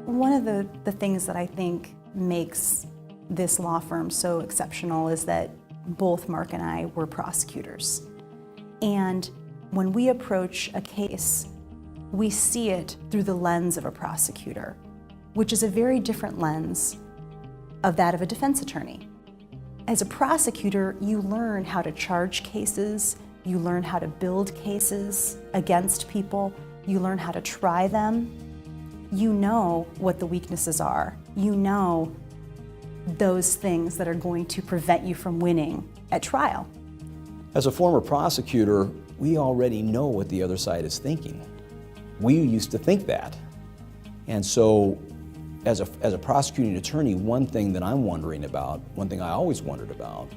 One of the things that I think makes this law firm so exceptional is that both Mark and I were prosecutors. And when we approach a case, we see it through the lens of a prosecutor, which is a very different lens of that of a defense attorney. As a prosecutor, you learn how to charge cases, you learn how to build cases against people, you learn how to try them. You know what the weaknesses are. You know those things that are going to prevent you from winning at trial. As a former prosecutor, we already know what the other side is thinking. We used to think that. And so, as a prosecuting attorney, one thing that I'm wondering about, one thing I always wondered about,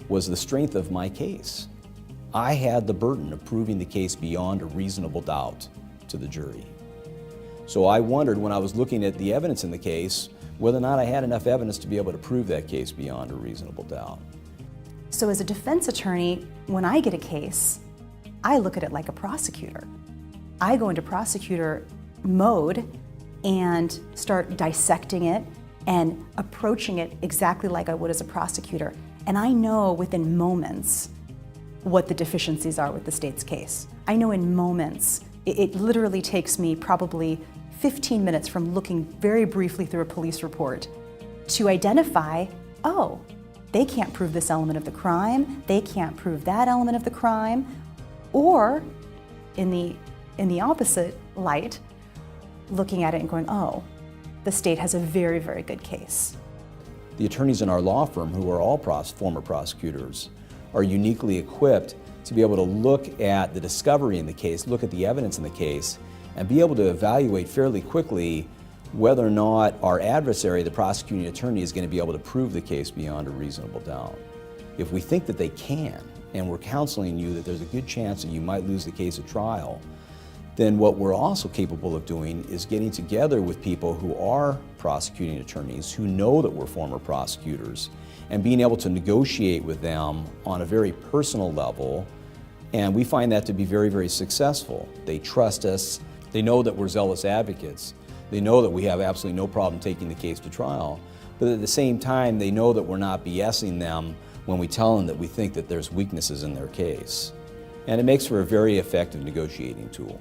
was the strength of my case. I had the burden of proving the case beyond a reasonable doubt to the jury. So I wondered, when I was looking at the evidence in the case, whether or not I had enough evidence to be able to prove that case beyond a reasonable doubt. So as a defense attorney, when I get a case, I look at it like a prosecutor. I go into prosecutor mode and start dissecting it and approaching it exactly like I would as a prosecutor. And I know within moments what the deficiencies are with the state's case. I know in moments. It literally takes me probably 15 minutes from looking very briefly through a police report to identify, oh, they can't prove this element of the crime, they can't prove that element of the crime, or in the opposite light, looking at it and going, oh, the state has a very, very good case. The attorneys in our law firm, who are all former prosecutors, are uniquely equipped to be able to look at the discovery in the case, look at the evidence in the case, and be able to evaluate fairly quickly whether or not our adversary, the prosecuting attorney, is going to be able to prove the case beyond a reasonable doubt. If we think that they can, and we're counseling you that there's a good chance that you might lose the case at trial, then what we're also capable of doing is getting together with people who are prosecuting attorneys, who know that we're former prosecutors, and being able to negotiate with them on a very personal level. And we find that to be very, very successful. They trust us. They know that we're zealous advocates. They know that we have absolutely no problem taking the case to trial. But at the same time, they know that we're not BSing them when we tell them that we think that there's weaknesses in their case. And it makes for a very effective negotiating tool.